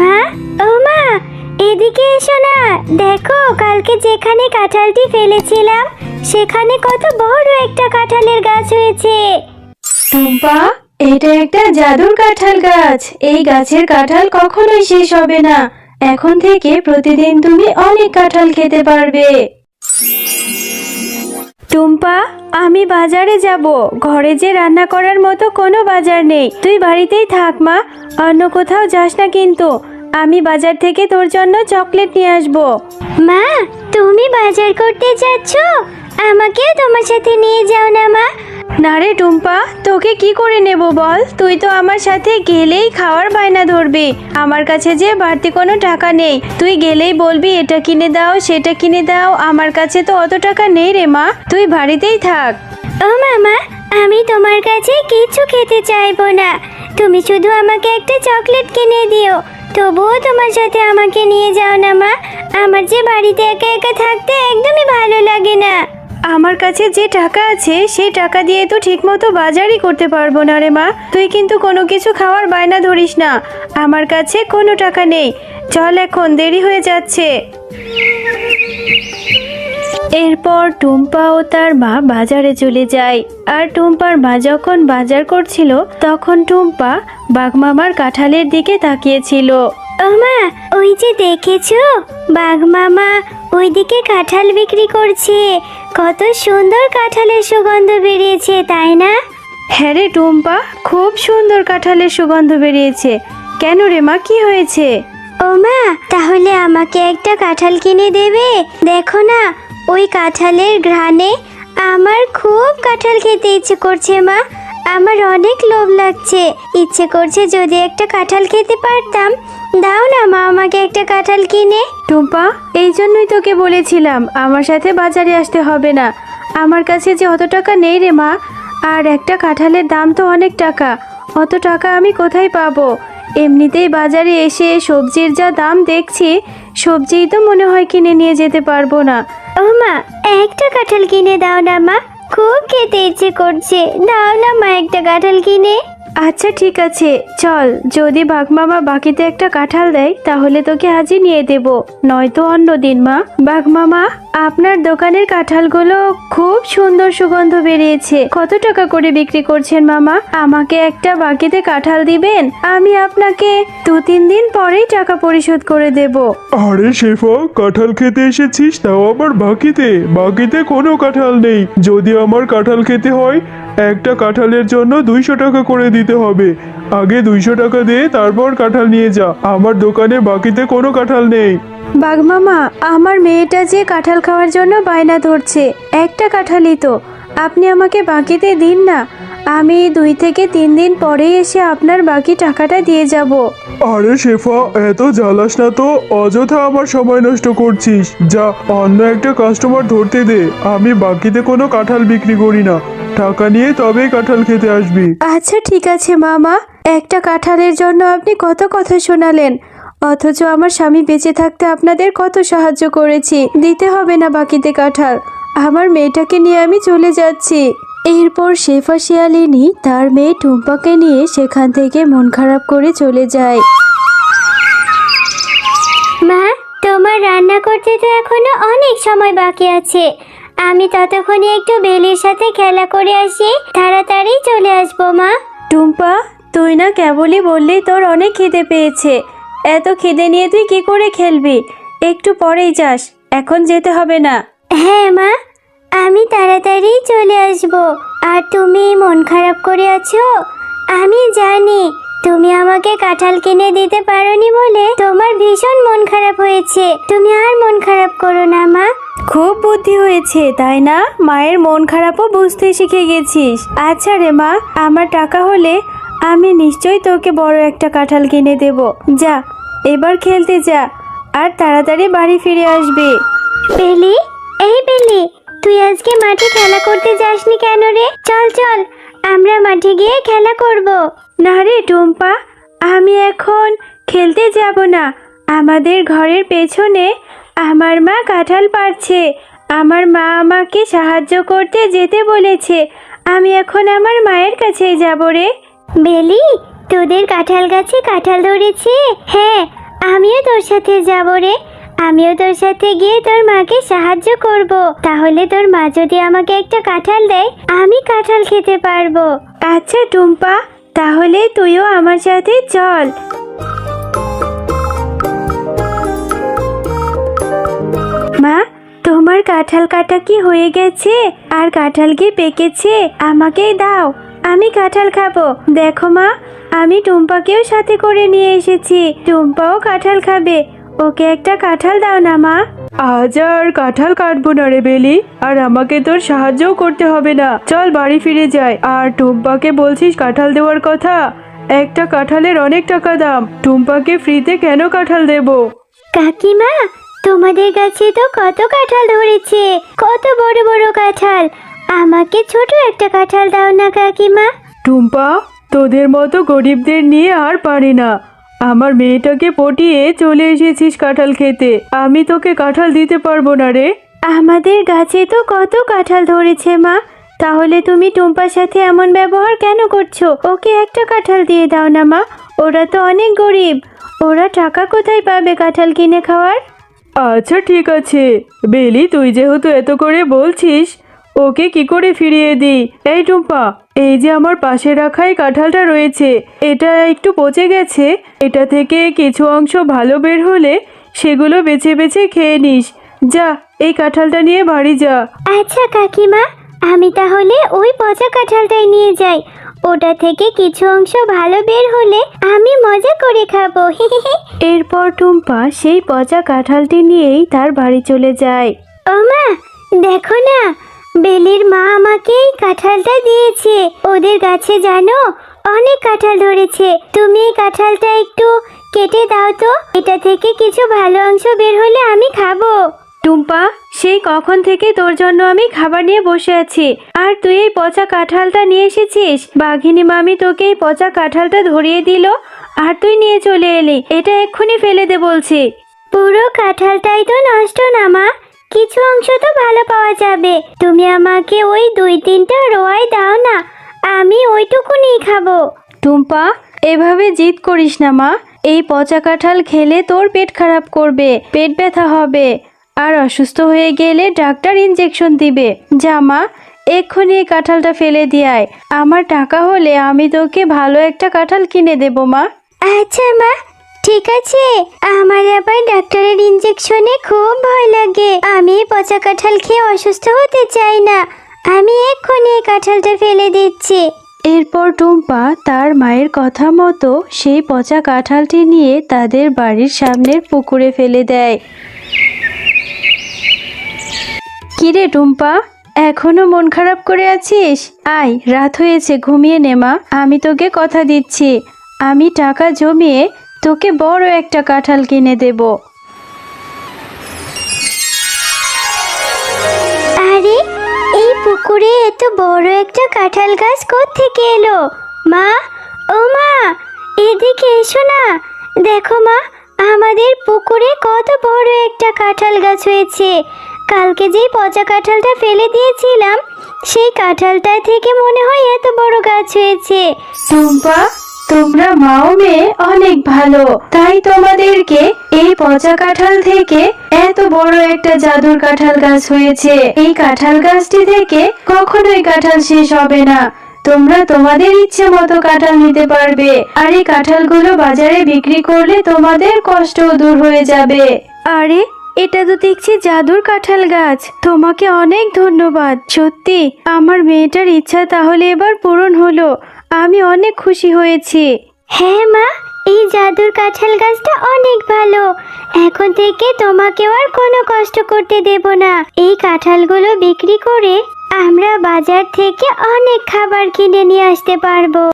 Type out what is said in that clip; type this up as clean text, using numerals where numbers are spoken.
মা, ও মা, এদিকে এসো না। দেখো, কালকে যেখানে কাঁঠালটি ফেলেছিলাম সেখানে কত বড় একটা কাঁঠালের গাছ হয়েছে। টুম্পা, এটা একটা জাদুর কাঁঠাল গাছ। এই গাছের কাঁঠাল কখনোই শেষ হবে না। এখন থেকে প্রতিদিন তুমি অনেক কাঁঠাল খেতে পারবে। টুম্পা, আমি বাজারে যাব। ঘরে যে রান্না করার মতো কোনো বাজার নেই। তুই বাড়িতেই থাক মা, অন্য কোথাও যাস না কিন্তু। আমি বাজার থেকে তোর জন্য চকলেট নিয়ে আসবো। মা, তুমি বাজার করতে যাচ্ছ? আমাকেও তোমার সাথে নিয়ে যাও না মা। না রে টুম্পা, তোকে কি করে নেব বল? তুই তো আমার সাথে গেলেই খাওয়ার বায়না ধরবি। আমার কাছে যে বাড়তি কোনো টাকা নেই। তুই গেলেই বলবি এটা কিনে দাও, সেটা কিনে দাও। আমার কাছে তো অত টাকা নেই রে মা, তুই বাড়িতেই থাক। ও মামা, আমি তোমার কাছে কিছু খেতে চাইবো না। তুমি শুধু আমাকে একটা চকলেট কিনে দিও। তবুও তোমার সাথে আমাকে নিয়ে যাও না মা। আমার যে বাড়িতে একা একা থাকতে একদমই ভালো লাগে না। আমার কাছে যে টাকা আছে সেই টাকা দিয়ে তো ঠিকমতো বাজারই করতে পারবো না রে মা। তুই কিন্তু কোনো কিছু খাওয়ার বায়না ধরিস না। আমার কাছে কোনো টাকা নেই। চল, এখন দেরি হয়ে যাচ্ছে। এরপর টুম্পা ও তার মা বাজারে চলে যায়। আর টুম্পার মা যখন বাজার করছিল তখন টুম্পা বাঘমামার কাঁঠালের দিকে তাকিয়েছিল। ও মা, ওই যে দেখেছো, বাঘ মামা ওইদিকে কাঁঠাল বিক্রি করছে। কত সুন্দর কাঁঠালের সুগন্ধ বেরিয়েছে, তাই না? হ্যাঁ রে টুম্পা, খুব সুন্দর কাঁঠালের সুগন্ধ বেরিয়েছে। কেন রে মা, কি হয়েছে? ও মা, তাহলে আমাকে একটা কাঁঠাল কিনে দেবে? দেখো না, ওই কাঁঠালের ঘ্রাণে আমার খুব কাঁঠাল খেতে ইচ্ছে করছে মা। আমার অনেক লোভ লাগছে, ইচ্ছে করছে যদি একটা কাঁঠাল খেতে পারতাম। দাও না মা, আমাকে একটা কাঁঠাল কিনে। টুম্পা, এই জন্যই তোকে বলেছিলাম আমার সাথে বাজারে আসতে হবে না। আমার কাছে যে অত টাকা নেই রে মা। আর একটা কাঁঠালের দাম তো অনেক টাকা। অত টাকা আমি কোথায় পাবো? এমনিতেই বাজারে এসে সবজির যা দাম দেখছি, সবজিই তো মনে হয় কিনে নিয়ে যেতে পারবো না। ও মা, একটা কাঁঠাল কিনে দাও না মা, খুব খেতে ইচ্ছে করছে। দাও না মা একটা কাঁঠাল কিনে। আচ্ছা ঠিক আছে, চল। যদি বাঘমামা বাকিতে একটা কাঁঠাল দেয় তাহলে তোকে আজই নিয়ে দেব, নয়তো অন্য দিন। মা, বাঘমামা, আপনার দোকানের কাঁঠালগুলো খুব সুন্দর সুগন্ধ বেরিয়েছে। কত টাকা করে বিক্রি করছেন মামা? আমাকে একটা বাকিতে কাঁঠাল দিবেন? আমি আপনাকে 2-3 দিন পরেই টাকা পরিশোধ করে দেব। আরে শেফা, কাঁঠাল খেতে এসেছিস, তাও আবার বাকিতে? বাকিতে কোনো কাঁঠাল নেই। যদি আমার কাঁঠাল খেতে হয়, একটা কাঁঠালের জন্য 200 টাকা করে দিতে হবে। আগে 200 টাকা দে, তারপর কাঁঠাল নিয়ে যা। আমার দোকানে বাকিতে কোনো কাঁঠাল নেই। বাঘমামা, আমার মেয়েটা যে কাঁঠাল খাওয়ার জন্য বায়না ধরছে। একটা কাঁঠালই তো, আপনি আমাকে বাকিতে দিন না। আমি 2 থেকে 3 দিন পরেই এসে আপনার বাকি টাকাটা দিয়ে যাব। আরে শেফা, এত জ্বালাস না তো। অযথা আমার সময় নষ্ট করছিস। যা, অন্য একটা কাস্টমার ধরতে দে। আমি বাকিতে কোনো কাঁঠাল বিক্রি করি না। টাকা নিয়ে তবেই কাঁঠাল খেতে আসবি। আচ্ছা ঠিক আছে মামা, একটা কাঁঠালের জন্য আপনি কত কথা শোনালেন, অথচ আমার স্বামী বেঁচে থাকতে আপনাদের কত সাহায্য করেছি। দিতে হবে না বাকিতে কাঁঠাল। আমার মেয়েটাকে নিয়ে আমি চলে যাচ্ছি। এরপর শেফা শিয়ালিনী তার মেয়ে টুম্পাকে নিয়ে সেখান থেকে মন খারাপ করে চলে যায়। মা, তোমার রান্না করতে তো এখনো অনেক সময় বাকি আছে। আমি ততক্ষণে একটু বেলির সাথে খেলা করে আসি, তাড়াতাড়ি চলে আসবো মা। টুম্পা, তুই না কেবলই বললি তোর অনেক খিদে পেয়েছে। এত খিদে নিয়ে তুই কি করে খেলবি? একটু পরেই যাস, এখন যেতে হবে না। হ্যাঁ মা, আমি তাড়াতাড়ি চলে আসবো। আর তুমি মন খারাপ করে আছো, আমি জানি। তুমি আমাকে কাঁঠাল কিনে দিতে পারোনি বলে তোমার ভীষণ মন খারাপ হয়েছে। তুমি আর মন খারাপ করো না মা। খুব বুদ্ধি হয়েছে তাই না? মায়ের মন খারাপও বুঝতে শিখে গেছিস। আচ্ছা রে মা, আমার টাকা হলে আমি নিশ্চয়ই তোকে বড় একটা কাঁঠাল কিনে দেব। যা, এবার খেলতে যা, আর তাড়াতাড়ি বাড়ি ফিরে আসবি। বেলি, এই বেলি, তুই আজকে মাঠে খেলা করতে যাসনি কেন রে? চল চল, আমরা মাঠে গিয়ে খেলা করব। না রে টুম্পা, আমি এখন খেলতে যাব না। আমাদের ঘরের পেছনে আমার মা কাঁঠাল পাড়ছে। আমার মা আমাকে সাহায্য করতে যেতে বলেছে। আমি এখন আমার মায়ের কাছেই যাব রে। বেলি, তোদের কাঁঠাল গাছে কাঁঠাল ধরেছে? হ্যাঁ, আমিও তোর সাথে যাব রে। আমিও তোর সাথে গিয়ে তোর মাকে সাহায্য করব। তাহলে তোর মা যদি আমাকে একটা কাঁঠাল দেয়, আমি কাঁঠাল খেতে পারবো। আচ্ছা টুম্পা, তাহলে তুইও আমার সাথে চল। মা, তোমার কাঁঠাল কাটা কি হয়ে গেছে? আর কাঁঠাল কি পেকেছে? আমাকেই দাও, আমি কাঁঠাল খাবো। দেখো মা, আমি টুম্পাকেও সাথে করে নিয়ে এসেছি। টুম্পাও কাঁঠাল খাবে। ওকে একটা কাঁঠাল দাও না মা। আজ আর কাঁঠাল কাটবো না রে বেলি, আর আমাকে তোর সাহায্যও করতে হবে না। চল বাড়ি ফিরে যাই। আর টুম্পাকে বলছিস কাঁঠাল দেওয়ার কথা? একটা কাঁঠালের অনেক টাকা দাম। টুম্পাকে ফ্রিতে কেন কাঁঠাল দেবো? কাকিমা, তোমাদের কাছে তো কত কাঁঠাল ধরেছে, কত বড় বড় কাঁঠাল। আমাকে ছোট একটা কাঁঠাল দাও না কাকিমা। টুম্পা, তোদের মতো গরিবদের নিয়ে আর পারি না। আমার মেয়েটাকে পটিয়ে চলে এসেছিস কাঁঠাল খেতে। আমি তোকে কাঁঠাল দিতে পারবো না রে। আমাদের গাছে তো কত কাঁঠাল ধরেছে মা, তাহলে তুমি টুম্পার সাথে এমন ব্যবহার কেন করছো? ওকে একটা কাঁঠাল দিয়ে দাও না মা। ওরা তো অনেক গরিব, ওরা টাকা কোথায় পাবে কাঁঠাল কিনে খাওয়ার? আচ্ছা ঠিক আছে বেলি, তুই যেহেতু এত করে বলছিস, ওকে কি করে ফিরিয়ে দিই? এই টুম্পা, এই যে আমার পাশে রাখাই কাঁঠালটা রয়েছে, এটা একটু পচে গেছে। এটা থেকে কিছু অংশ ভালো বের হলে সেগুলো বেছে বেছে খেয়ে নিস। যা, এই কাঁঠালটা নিয়ে বাড়ি যা। আচ্ছা কাকিমা, আমি তাহলে ওই পচা কাঁঠালটাই নিয়ে যাই। ওটা থেকে কিছু অংশ ভালো বের হলে আমি মজা করে খাবো। এরপর টুম্পা সেই পচা কাঁঠালটি নিয়েই তার বাড়ি চলে যায়। ও মা, দেখো না, বেলির মা আমাকে এই কাঁঠালটা দিয়েছে। ওদের গাছে জানো অনেক কাঁঠাল ধরেছে। তুমি এই কাঁঠালটা একটু কেটে দাও তো, এটা থেকে কিছু ভালো অংশ বের হলে আমি খাবো। টুম্পা, সেই কখন থেকে তোর জন্য আমি খাবার নিয়ে বসে আছি, আর তুই এই পচা কাঁঠালটা নিয়ে এসেছিস? বাঘিনী মামি তোকে এই পচা কাঁঠালটা ধরিয়ে দিল, আর তুই নিয়ে চলে এলি। এটা এক্ষুনি ফেলে দে বলছি। পুরো কাঁঠালটাই তো নষ্ট না মা, কিছু অংশ তো ভালো পাওয়া যাবে। তুমি আমাকে ওই 2-3টা রোয়াই দাও না, আমি ওইটুকুনি খাবো। টুম্পা, এভাবে জিদ করিস না মা। এই পচা কাঁঠাল খেলে তোর পেট খারাপ করবে, পেট ব্যথা হবে, আর অসুস্থ হয়ে গেলে ডাক্তার ইনজেকশন দিবে। যা মা, এক্ষুনি এই কাঁঠালটা ফেলে দিয়ে আয়। আমার টাকা হলে আমি তোকে ভালো একটা কাঁঠাল কিনে দেবো মা। আচ্ছা মা, ঠিক আছে। আমার আবার ডাক্তারের ইনজেকশনে খুব ভয় লাগে। আমি এই পচা কাঁঠাল খেয়ে অসুস্থ হতে চাই না। আমি এক্ষুনি এই কাঁঠালটা ফেলে দিচ্ছি। এরপর টুম্পা তার মায়ের কথা মতো সেই পচা কাঁঠালটি নিয়ে তাদের বাড়ির সামনের পুকুরে ফেলে দেয়। কিরে টুম্পা, এখনো মন খারাপ করে আছিস? আয়, রাত হয়েছে, ঘুমিয়ে নে মা। আমি তোকে কথা দিচ্ছি, আমি টাকা জমিয়ে তোকে বড় একটা কাঁঠাল কিনে দেব। আরে, এই পুকুরে এত বড় একটা কাঁঠাল গাছ কোত্থেকে এলো? মা, ও মা, এদিকে এসো না। দেখো মা, আমাদের পুকুরে কত বড় একটা কাঁঠাল গাছ হয়েছে। কালকে যেই পচা কাঁঠালটা ফেলে দিয়েছিলাম, সেই কাঁঠালটা থেকে মনে হয় এত বড় গাছ হয়েছে। টুম্পা, তোমরা মাও মেয়ে অনেক ভালো, তাই তোমাদেরকে এই পচা কাঁঠাল থেকে এত বড় একটা জাদুর কাঁঠাল গাছ হয়েছে। এই কাঁঠাল গাছটি থেকে কখনোই কাঁঠাল শেষ হবে না। তোমরা তোমাদের ইচ্ছে মতো কাঁঠাল নিতে পারবে, আর এই কাঁঠালগুলো বাজারে বিক্রি করলে তোমাদের কষ্টও দূর হয়ে যাবে। আরে, এটা তো দেখছি জাদুর কাঁঠাল গাছ। তোমাকে অনেক ধন্যবাদ। সত্যি আমার মেয়েটার ইচ্ছা তাহলে এবার পূরণ হলো। আমি অনেক খুশি হয়েছি। হ্যাঁ মা, এই জাদুর কাঁঠাল গাছটা অনেক ভালো। এখন থেকে তোমাকেও আর কোনো কষ্ট করতে দেব না। এই কাঁঠালগুলো বিক্রি করে আমরা বাজার থেকে অনেক খাবার কিনে নিয়ে আসতে পারবো।